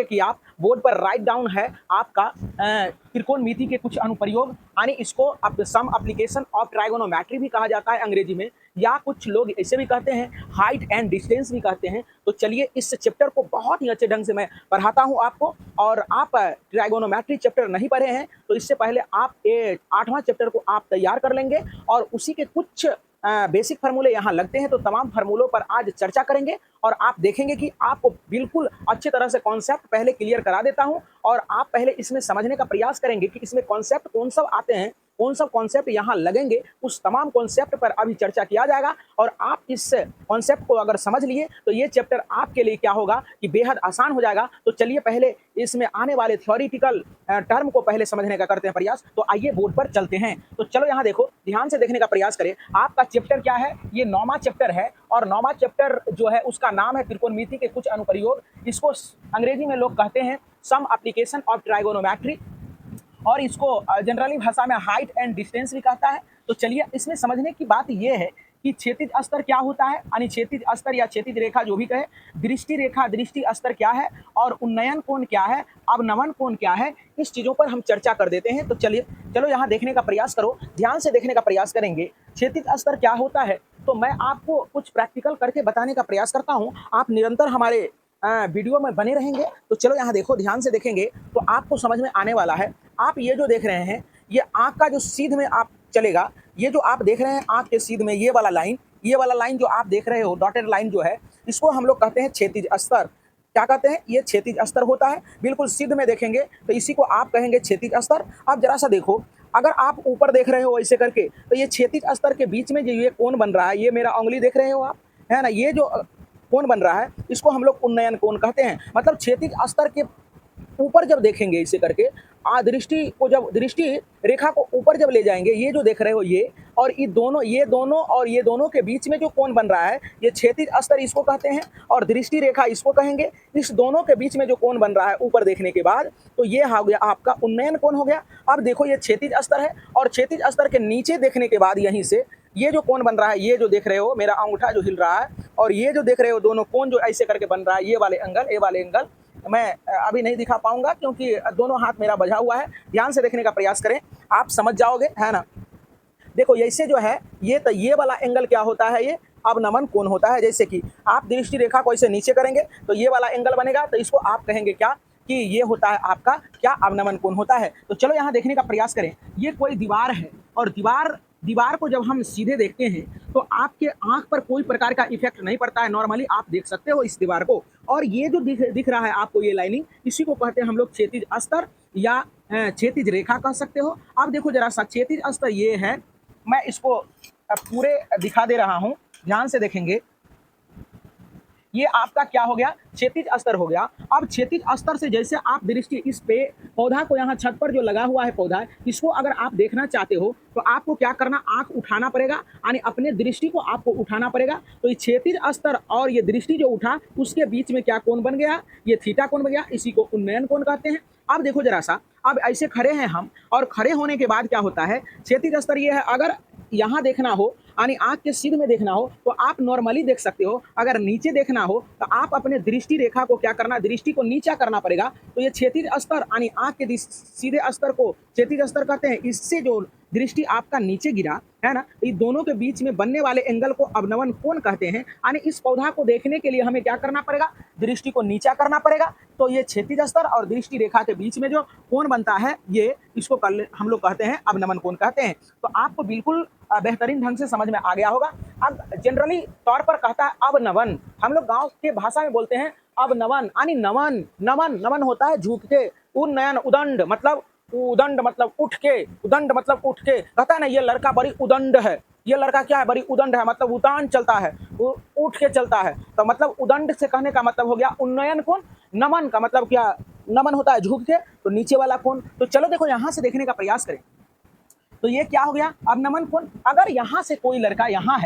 करेंगे कि आप बोर्ड पर राइट डाउन है आपका त्रिकोणमिति के कुछ अनुप्रयोग, यानी इसको अब सम एप्लीकेशन ऑफ ट्राइगोनोमेट्री भी कहा जाता है अंग्रेजी में, या कुछ लोग ऐसे भी कहते हैं हाइट एंड डिस्टेंस भी कहते हैं। तो चलिए इस चैप्टर को बहुत ही अच्छे ढंग से मैं पढ़ाता हूं आपको। और आप ट्राइगोनोमेट्री चैप्टर नहीं पढ़े हैं तो इससे पहले आप 8वां चैप्टर को आप तैयार कर लेंगे और उसी के कुछ बेसिक फार्मूले यहाँ लगते हैं। तो तमाम फार्मूलों पर आज चर्चा करेंगे और आप देखेंगे कि आपको बिल्कुल अच्छी तरह से कॉन्सेप्ट पहले क्लियर करा देता हूं और आप पहले इसमें समझने का प्रयास करेंगे कि इसमें कॉन्सेप्ट कौन सब आते हैं, कौन सब कॉन्सेप्ट यहाँ लगेंगे, उस तमाम कॉन्सेप्ट पर अभी चर्चा किया जाएगा। और आप इस कॉन्सेप्ट को अगर समझ लिए तो ये चैप्टर आपके लिए क्या होगा कि बेहद आसान हो जाएगा। तो चलिए पहले इसमें आने वाले थ्योरेटिकल टर्म को पहले समझने का करते हैं प्रयास। तो आइए बोर्ड पर चलते हैं। तो चलो यहाँ देखो, ध्यान से देखने का प्रयास करें। आपका चैप्टर क्या है, ये 9वां चैप्टर है और 9वां चैप्टर जो है उसका नाम है त्रिकोणमिति के कुछ अनुप्रयोग। इसको अंग्रेजी में लोग कहते हैं सम एप्लीकेशन ऑफ ट्राइगोनोमेट्री और इसको जनरली भाषा में हाइट एंड डिस्टेंस भी कहता है। तो चलिए इसमें समझने की बात यह है कि क्षैतिज स्तर क्या होता है, यानी क्षैतिज स्तर या क्षैतिज रेखा जो भी कहे, दृष्टि रेखा दृष्टि स्तर क्या है और उन्नयन कोण क्या है, अवनमन कोण क्या है, इस चीज़ों पर हम चर्चा कर देते हैं। तो चलो यहाँ देखने का प्रयास करो, ध्यान से देखने का प्रयास करेंगे। क्षैतिज स्तर क्या होता है तो मैं आपको कुछ प्रैक्टिकल करके बताने का प्रयास करता हूँ। आप निरंतर हमारे वीडियो में बने रहेंगे। तो चलो यहाँ देखो, ध्यान से देखेंगे तो आपको समझ में आने वाला है। आप ये जो देख रहे हैं ये आँख का जो सीध में आप चलेगा, ये जो आप देख रहे हैं आँख के सीध में ये वाला लाइन जो आप देख रहे हो डॉटेड लाइन जो है, इसको हम लोग कहते हैं क्षैतिज स्तर। क्या कहते हैं, ये क्षैतिज स्तर होता है। बिल्कुल सीध में देखेंगे तो इसी को आप कहेंगे क्षैतिज स्तर। अब जरा सा देखो, अगर आप ऊपर देख रहे हो ऐसे करके तो ये क्षैतिज स्तर के बीच में जो ये कोण बन रहा है, ये मेरा उंगली देख रहे हो आप, है ना, ये जो कोण बन रहा है इसको हम लोग उन्नयन कोण कहते हैं। मतलब क्षैतिज स्तर के ऊपर जब देखेंगे इसे करके दृष्टि को, जब दृष्टि रेखा को ऊपर जब ले जाएंगे, ये जो देख रहे हो ये और ये दोनों के बीच में जो कोण बन रहा है ये क्षैतिज स्तर इसको कहते हैं और दृष्टि रेखा इसको कहेंगे। इस दोनों के बीच में जो कोण बन रहा है ऊपर देखने के बाद, तो ये हो गया आपका उन्नयन कोण हो गया। अब देखो ये क्षैतिज स्तर है और क्षैतिज स्तर के नीचे देखने के बाद यहीं से ये जो कोण बन रहा है, ये जो देख रहे हो मेरा अंगूठा जो हिल रहा है और ये जो देख रहे हो दोनों कोण जो ऐसे करके बन रहा है, ये वाले एंगल मैं अभी नहीं दिखा पाऊंगा क्योंकि दोनों हाथ मेरा बजा हुआ है। ध्यान से देखने का प्रयास करें, आप समझ जाओगे, है ना। देखो ऐसे जो है ये वाला एंगल क्या होता है, ये अवनमन कोण होता है। जैसे कि आप दृष्टि रेखा को ऐसे नीचे करेंगे तो ये वाला एंगल बनेगा, तो इसको आप कहेंगे क्या कि ये होता है आपका क्या अवनमन कोण होता है। तो चलो यहाँ देखने का प्रयास करें। ये कोई दीवार है और दीवार को जब हम सीधे देखते हैं तो आपके आंख पर कोई प्रकार का इफेक्ट नहीं पड़ता है। नॉर्मली आप देख सकते हो इस दीवार को और ये जो दिख रहा है आपको ये लाइनिंग, इसी को कहते हैं हम लोग क्षैतिज स्तर या क्षैतिज रेखा कह सकते हो। अब देखो जरा सा, क्षैतिज स्तर ये है, मैं इसको पूरे दिखा दे रहा हूँ, ध्यान से देखेंगे। ये आपका क्या हो गया, क्षैतिज स्तर हो गया। अब क्षैतिज स्तर से जैसे आप दृष्टि इस पे पौधा को, यहाँ छत पर जो लगा हुआ है पौधा, इसको अगर आप देखना चाहते हो तो आपको क्या करना, आंख उठाना पड़ेगा, यानी अपने दृष्टि को आपको उठाना पड़ेगा। तो ये क्षैतिज स्तर और ये दृष्टि जो उठा उसके बीच में क्या कोण बन गया, ये थीटा कोण बन गया, इसी को उन्नयन कोण कहते हैं। अब देखो जरा सा, अब ऐसे खड़े हैं हम और खड़े होने के बाद क्या होता है, क्षैतिज स्तर ये है, अगर यहाँ देखना हो यानी आँख के सीध में देखना हो तो आप नॉर्मली देख सकते हो। अगर नीचे देखना हो तो आप अपने दृष्टि रेखा को क्या करना, दृष्टि को नीचा करना पड़ेगा। तो ये क्षैतिज स्तर यानी आँख के सीधे स्तर को क्षैतिज स्तर कहते हैं। इससे जो दृष्टि आपका नीचे गिरा है ना, ये दोनों के बीच में बनने वाले एंगल को अवनमन कोण कहते हैं। यानी इस पौधा को देखने के लिए हमें क्या करना पड़ेगा, दृष्टि को नीचा करना पड़ेगा। तो ये क्षैतिज स्तर और दृष्टि रेखा के बीच में जो कोण बनता है, ये इसको हम लोग कहते हैं अवनमन कोण कहते हैं। तो आपको बिल्कुल बेहतरीन ढंग से समझ में आ गया होगा। अब जनरली तौर पर कहता है अवनमन, हम लोग गांव के भाषा में बोलते हैं अवनमन, यानी नमन होता है झुक के, उन्नयन उदंड मतलब उठ के, उदंड मतलब उठ के, कहता है ना ये लड़का बड़ी उदंड है, ये लड़का क्या है, बड़ी उदंड है, मतलब उतान चलता है, उठ के चलता है। तो मतलब उदंड से कहने का मतलब हो गया उन्नयन कोण। नमन का मतलब क्या, नमन होता है झुक के, तो नीचे वाला कोण। तो चलो देखो यहाँ से देखने का प्रयास करें तो ये क्या हो गया, अवनमन कोण। अगर यहाँ से कोई लड़का यहाँ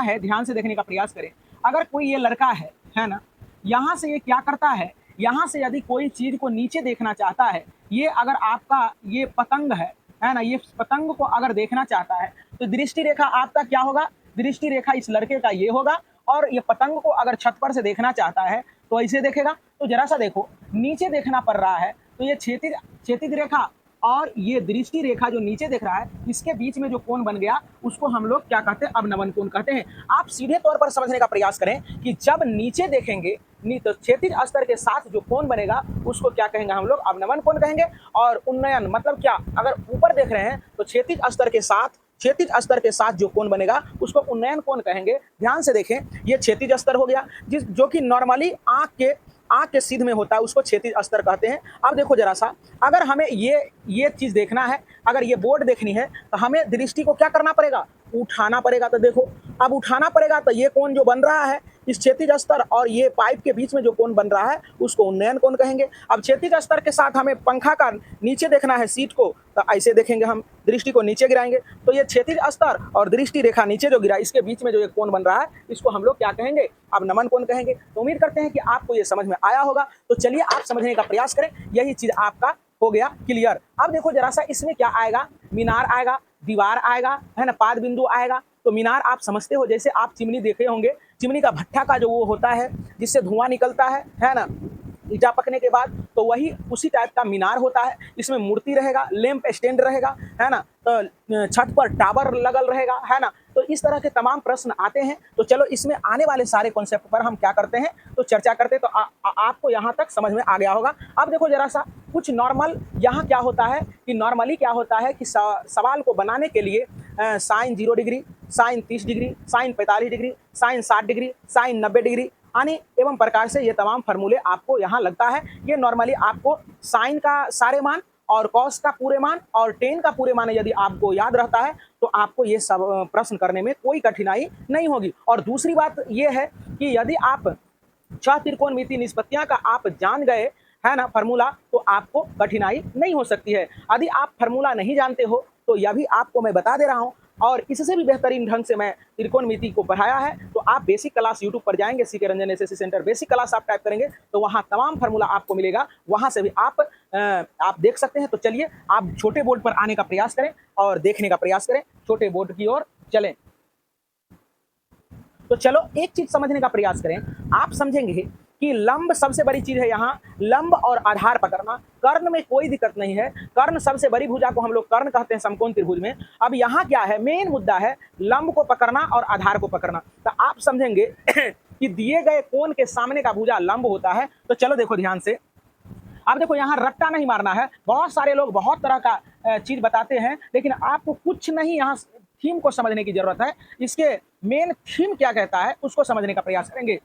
है, ध्यान से देखने का प्रयास करें। अगर कोई ये लड़का है ना, यहाँ से ये क्या करता है, यहाँ से यदि कोई चीज को नीचे देखना चाहता है, ये अगर आपका ये पतंग है ना, ये पतंग को अगर देखना चाहता है तो दृष्टि रेखा आपका क्या होगा, दृष्टि रेखा इस लड़के का ये होगा और ये पतंग को अगर छत पर से देखना चाहता है तो ऐसे देखेगा। तो जरा सा देखो, नीचे देखना पड़ रहा है, तो ये क्षैतिज रेखा और ये दृष्टि रेखा जो नीचे देख रहा है, इसके बीच में जो कोण बन गया उसको हम लोग क्या कहते हैं, अवनमन कोण कहते हैं। आप सीधे तौर पर समझने का प्रयास करें कि जब नीचे देखेंगे तो क्षैतिज स्तर के साथ जो कोण बनेगा उसको क्या कहेंगे हम लोग, अवनमन कोण कहेंगे। और उन्नयन मतलब क्या, अगर ऊपर देख रहे हैं तो क्षैतिज स्तर के साथ जो कोण बनेगा उसको उन्नयन कोण कहेंगे। ध्यान से देखें, ये क्षैतिज स्तर हो गया, जो कि नॉर्मली आंख के सीध में होता है, उसको क्षैतिज स्तर कहते हैं। अब देखो जरा सा, अगर हमें ये चीज देखना है, अगर ये बोर्ड देखनी है, तो हमें दृष्टि को क्या करना पड़ेगा, उठाना पड़ेगा। तो देखो, अब उठाना पड़ेगा तो ये कोण जो बन रहा है इस क्षैतिज स्तर और ये पाइप के बीच में जो कोण बन रहा है उसको उन्नयन कोण कहेंगे। अब क्षैतिज स्तर के साथ हमें पंखा का नीचे देखना है सीट को, तो ऐसे देखेंगे, हम दृष्टि को नीचे गिराएंगे, तो ये क्षैतिज स्तर और दृष्टि रेखा नीचे जो गिरा, इसके बीच में जो एक कोण बन रहा है इसको हम लोग क्या कहेंगे, अवनमन कोण कहेंगे। तो उम्मीद करते हैं कि आपको ये समझ में आया होगा। तो चलिए आप समझने का प्रयास करें, यही चीज आपका हो गया क्लियर। अब देखो जरा सा, इसमें क्या आएगा, मीनार आएगा, दीवार आएगा, है ना, पाद बिंदु आएगा। तो मीनार आप समझते हो, जैसे आप चिमनी देखे होंगे, चिमनी का भट्ठा का जो वो होता है जिससे धुआं निकलता है ना, ईटा पकने के बाद, तो वही उसी टाइप का मीनार होता है। इसमें मूर्ति रहेगा, लैंप स्टैंड रहेगा, है ना, तो छत पर टावर लगल रहेगा, है ना। तो इस तरह के तमाम प्रश्न आते हैं। तो चलो इसमें आने वाले सारे कॉन्सेप्ट पर हम क्या करते हैं, तो चर्चा करते हैं। तो आपको यहाँ तक समझ में आ गया होगा। अब देखो जरा सा, कुछ नॉर्मल यहाँ क्या होता है कि नॉर्मली क्या होता है कि सवाल को बनाने के लिए sine 0 degree, sine 30 degree, sine 45 degree, sine 60 degree, sine 90 degree आने एवं प्रकार से ये तमाम फार्मूले आपको यहाँ लगता है। ये नॉर्मली आपको साइन का सारे मान और कॉस का पूरे मान और टेन का पूरे मान यदि आपको याद रहता है तो आपको ये सब प्रश्न करने में कोई कठिनाई नहीं होगी। और दूसरी बात ये है कि यदि आप त्रिकोणमितीय निष्पत्तियां का आप जान गए, है ना, फार्मूला, तो आपको कठिनाई नहीं हो सकती है। यदि आप फार्मूला नहीं जानते हो तो यह भी आपको मैं बता दे रहा हूँ, और इससे भी बेहतरीन ढंग से मैं त्रिकोणमिति को पढ़ाया है। तो आप बेसिक क्लास यूट्यूब पर जाएंगे, CK Ranjan SSC centre basic class आप टाइप करेंगे तो वहाँ तमाम फार्मूला आपको मिलेगा, वहाँ से भी आप देख सकते हैं। तो चलिए आप छोटे बोर्ड पर आने का प्रयास करें और देखने का प्रयास करें, छोटे बोर्ड की ओर चलें। तो चलो एक चीज समझने का प्रयास करें, आप समझेंगे कि लंब सबसे बड़ी चीज है। यहाँ लंब और आधार पकड़ना, कर्ण में कोई दिक्कत नहीं है, कर्ण सबसे बड़ी भुजा को हम लोग कर्ण कहते हैं समकोण त्रिभुज में। अब यहाँ क्या है, मेन मुद्दा है लंब को पकड़ना और आधार को पकड़ना। तो आप समझेंगे कि दिए गए कोण के सामने का भुजा लंब होता है। तो चलो देखो ध्यान से, अब देखो यहाँ रट्टा नहीं मारना है। बहुत सारे लोग बहुत तरह का चीज बताते हैं, लेकिन आपको कुछ नहीं, यहाँ थीम को समझने की जरूरत है। इसके मेन थीम क्या कहता है उसको समझने का प्रयास करेंगे।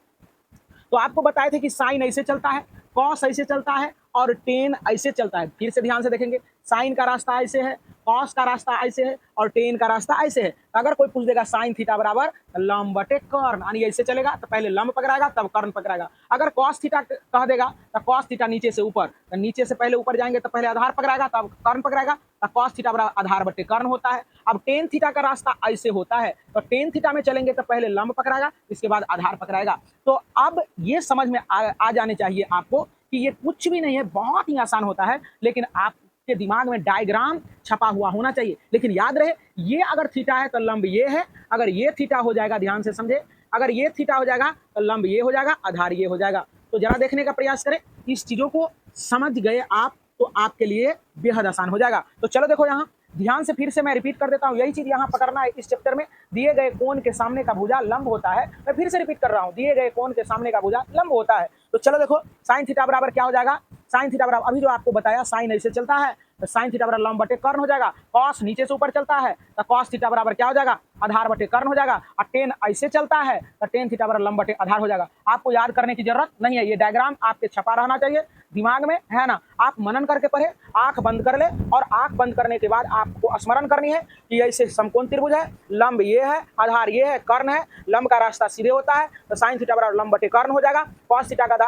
तो आपको बताए थे कि साइन ऐसे चलता है, कॉस ऐसे चलता है और टेन ऐसे चलता है। फिर से ध्यान से देखेंगे, साइन का रास्ता ऐसे है, कॉस का रास्ता ऐसे है और टेन का रास्ता ऐसे है। अगर कोई पूछ देगा साइन थीटा बराबर लंब बटे कर्ण, यानी ऐसे चलेगा तो पहले लंब पकड़ाएगा तब कर्ण पकड़ाएगा। अगर कॉस थीटा कह देगा तो कॉस थीटा नीचे से ऊपर, तो नीचे से पहले ऊपर जाएंगे तो पहले आधार पकड़ाएगा तब कर्ण पकड़ाएगा, तो कॉस थीटा बराबर आधार बटे कर्ण होता है। अब टेन थीटा का रास्ता ऐसे होता है, तो टेन थीटा में चलेंगे तो पहले लंब पकड़ाएगा, इसके बाद आधार पकड़ाएगा। तो अब ये समझ में आ जाने चाहिए आपको कि ये कुछ भी नहीं है, बहुत ही आसान होता है, लेकिन आपके दिमाग में डायग्राम छपा हुआ होना चाहिए। लेकिन याद रहे, ये अगर थीटा है तो लंब ये है, अगर ये थीटा हो जाएगा, ध्यान से समझे, अगर ये थीटा हो जाएगा तो लंब ये हो जाएगा, आधार ये हो जाएगा। तो जरा देखने का प्रयास करें, इस चीजों को समझ गए आप तो आपके लिए बेहद आसान हो जाएगा। तो चलो देखो यहाँ ध्यान से, फिर से मैं रिपीट कर देता हूँ, यही चीज यहाँ पकड़ना है इस चैप्टर में। दिए गए कोण के सामने का भुजा लंब होता है। मैं फिर से रिपीट कर रहा हूँ, दिए गए कोण के सामने का भुजा लंब होता है। तो चलो देखो, साइन थीटा बराबर क्या हो जाएगा, साइन थीटा बराबर अभी जो आपको बताया, साइन ऐसे चलता है तो साइन थीटा बराबर लंब बटे कर्ण हो जाएगा। कॉस नीचे से ऊपर चलता है तो कॉस थीटा बराबर क्या हो जाएगा, आधार बटे कर्ण हो जाएगा। और टेन ऐसे चलता है तो टेन थीटा बराबर लंब बटे आधार हो जाएगा। आपको याद करने की जरूरत नहीं है, ये डायग्राम आपके छपा रहना चाहिए दिमाग में, है ना। आप मनन करके पढ़े, आंख बंद कर ले, और आंख बंद करने के बाद आपको स्मरण करनी है कि ऐसे समकोण त्रिभुज है, लंब ये है, आधार ये है, कर्ण है, लंब का रास्ता सीधे होता है तो साइन थीटा बराबर लंब बटे कर्ण हो जाएगा। कॉस थीटा का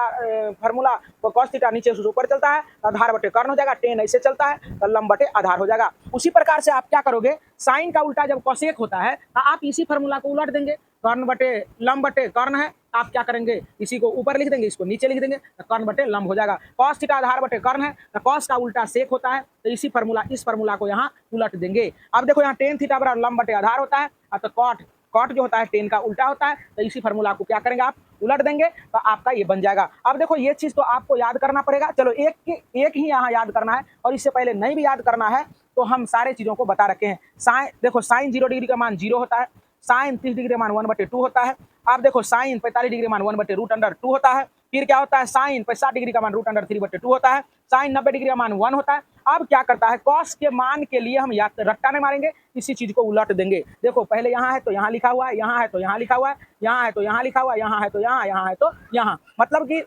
फार्मूला, कॉस थीटा नीचे से ऊपर चलता है, आधार बटे कर्ण हो जाएगा। टेन ऐसे चलता है तो लंब बटे आधार हो जाएगा। उसी प्रकार से आप क्या करोगे, साइन का उल्टा जब कोसेक होता है तो आप इसी फार्मूला को उलट देंगे, कर्ण बटे लंब बटे कर्ण है, आप क्या करेंगे, इसी को ऊपर लिख देंगे, इसको नीचे लिख देंगे, तो कर्ण बटे लंब हो जाएगा। कॉस थीटा आधार बटे कर्ण है तो कॉस का उल्टा सेक होता है, तो इसी फार्मूला, इस फार्मूला को यहाँ उलट देंगे। अब देखो यहाँ टेन थीटा बराबर लंब बटे आधार होता है, तो कॉट जो होता है टेन का उल्टा होता है, तो इसी फार्मूला को क्या करेंगे आप उलट देंगे तो आपका ये बन जाएगा। अब देखो ये चीज़ तो आपको याद करना पड़ेगा। चलो एक ही यहाँ याद करना है और इससे पहले नहीं भी याद करना है तो हम सारे चीज़ों को बता रखे हैं। साइन देखो साइन 0 डिग्री का मान 0 होता है, साइन 30 डिग्री का मान 1/2 होता है। अब देखो साइन 45 डिग्री का मान 1/√2 होता है। फिर क्या होता है, साइन 60 डिग्री का मान √3/2 होता है। साइन 90 डिग्री का मान 1 होता है। अब क्या करता है, कॉस के मान के लिए हम या रट्टा नहीं मारेंगे, इसी चीज को उलट देंगे। देखो पहले यहाँ है तो यहाँ लिखा हुआ है, यहाँ है तो यहाँ लिखा हुआ है, यहाँ है तो यहाँ लिखा हुआ है, यहाँ है तो यहाँ, यहाँ है तो यहाँ। मतलब कि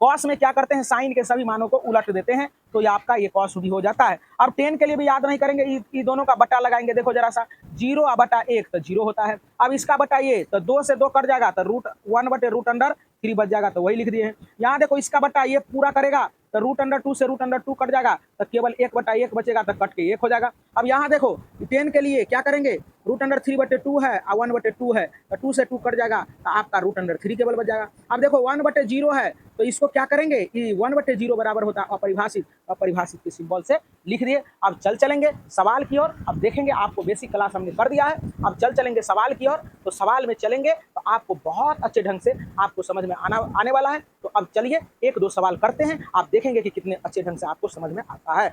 कॉस में क्या करते हैं, साइन के सभी मानों को उलट देते हैं तो ये आपका ये कॉस भी हो जाता है। अब टेन के लिए भी याद नहीं करेंगे, ये दोनों का बटा लगाएंगे। देखो जरा सा 0/1 तो 0 होता है। अब इसका बटा ये तो 2 से 2 कट जाएगा तो √1/√3 बच जाएगा तो वही लिख दिए हैं। यहाँ देखो इसका बटा ये पूरा करेगा तो √2 से √2 कट जाएगा तो केवल 1/1 बचेगा तो कट के 1 हो जाएगा। अब यहाँ देखो 10 के लिए क्या करेंगे, √3/2 है और 1/2 है तो 2 से 2 कट जाएगा तो आपका √3 केवल बच जाएगा। अब देखो 1/0 है तो इसको क्या करेंगे, 1/0 बराबर होता है अपरिभाषित, अपरिभाषित के सिंबल से लिख दिए। अब चलेंगे सवाल की ओर। अब देखेंगे आपको बेसिक क्लास हमने कर दिया है, अब चलेंगे सवाल की ओर। तो सवाल में चलेंगे तो आपको बहुत अच्छे ढंग से आपको समझ में आने वाला है। तो अब चलिए 1-2 सवाल करते हैं, आप देखेंगे कि कितने अच्छे ढंग से आपको समझ में आता है।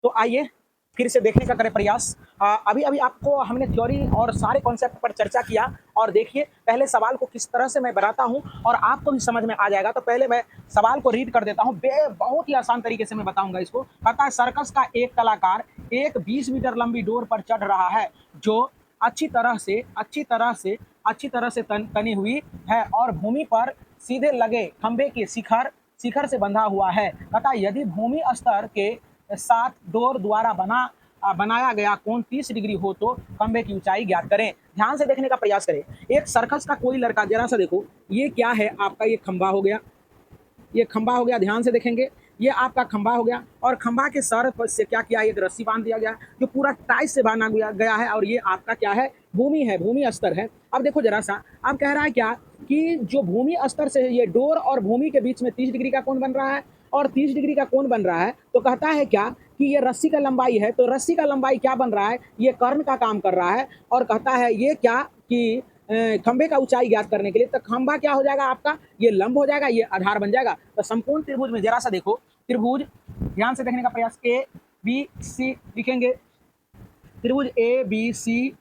तो आइए फिर से देखने का करें प्रयास। अभी आपको हमने थ्योरी और सारे कॉन्सेप्ट पर चर्चा किया और देखिए पहले सवाल को किस तरह से मैं बनाता हूं और आपको भी समझ में आ जाएगा। तो पहले मैं सवाल को रीड कर देता हूं, बहुत ही आसान तरीके से मैं बताऊंगा इसको। कहता है सर्कस का एक कलाकार एक 20 मीटर लंबी डोर पर चढ़ रहा है जो अच्छी तरह से तनी हुई है और भूमि पर सीधे लगे खंबे के शिखर से बंधा हुआ है। कहता यदि भूमि स्तर के साथ डोर द्वारा बनाया गया कोण 30 डिग्री हो तो खंबे की ऊंचाई ज्ञात करें। ध्यान से देखने का प्रयास करें। एक सर्कस का कोई लड़का, जरा सा देखो ये क्या है आपका, ये खंबा हो गया, ये खंबा हो गया। ध्यान से देखेंगे ये आपका खंबा हो गया और खंबा के सर से क्या किया, एक रस्सी बांध दिया गया जो पूरा टाइट से बांधा गया है और ये आपका क्या है, भूमि है, भूमि स्तर है। अब देखो जरा सा, अब कह रहा है क्या कि जो भूमि स्तर से ये डोर और भूमि के बीच में 30 डिग्री का कोण बन रहा है और 30 डिग्री का कोण बन रहा है। तो कहता है क्या कि ये रस्सी का लंबाई है, तो रस्सी का लंबाई क्या बन रहा है, ये कर्ण का काम कर रहा है। और कहता है ये क्या कि खंबे का ऊंचाई ज्ञात करने के लिए, तो खंबा क्या हो जाएगा आपका, ये लंब हो जाएगा, ये आधार बन जाएगा। तो समकोण त्रिभुज में जरा सा देखो, त्रिभुज ध्यान से देखने का प्रयास, ABC लिखेंगे। त्रिभुज ABC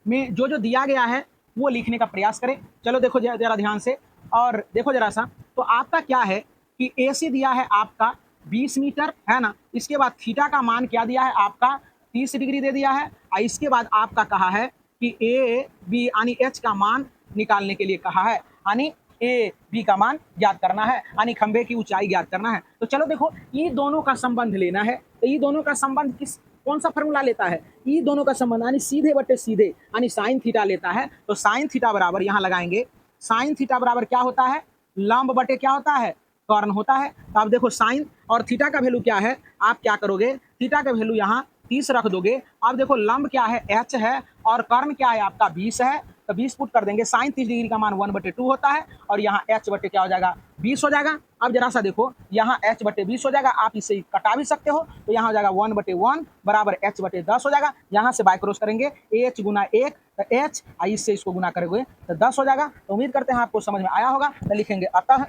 में जो दिया गया है वो लिखने का प्रयास करें। चलो देखो जरा ध्यान से और देखो जरा सा, तो आपका क्या है कि AC दिया है आपका 20 मीटर है ना। इसके बाद थीटा का मान क्या दिया है आपका 30 डिग्री दे दिया है और इसके बाद आपका कहा है कि AB यानी H का मान निकालने के लिए कहा है, यानी AB का मान ज्ञात करना है, यानी खंबे की ऊंचाई ज्ञात करना है। तो चलो देखो ये दोनों का संबंध लेना है, तो ये दोनों का संबंध कौन सा फॉर्मूला लेता है, ये दोनों का संबंध यानी सीधे बटे सीधे यानी साइन थीटा लेता है। तो साइन थीटा बराबर यहाँ लगाएंगे, साइन थीटा बराबर क्या होता है, लंब बटे क्या होता है, कर्ण होता है। तो आप देखो साइन और थीटा का वैल्यू क्या है, आप क्या करोगे, थीटा का वैल्यू यहाँ 30 रख दोगे। अब देखो लंब क्या है, H है और कर्ण क्या है आपका 20 है, तो 20 पुट कर देंगे। साइन 30 डिग्री का मान 1/2 होता है और यहाँ H बटे क्या हो जाएगा 20 हो जाएगा। अब जरा सा देखो यहाँ H बटे 20 हो जाएगा, आप इसे कटा भी सकते हो, तो यहाँ हो जाएगा 1/1 बराबर H बटे 10 हो जाएगा। यहाँ से बाय क्रॉस करेंगे H गुना 1 तो H, इससे इसको गुना करेंगे तो 10 हो जाएगा। तो उम्मीद करते हैं आपको समझ में आया होगा। तो लिखेंगे अतः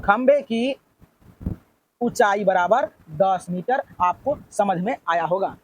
खंबे की ऊंचाई बराबर 10 मीटर, आपको समझ में आया होगा।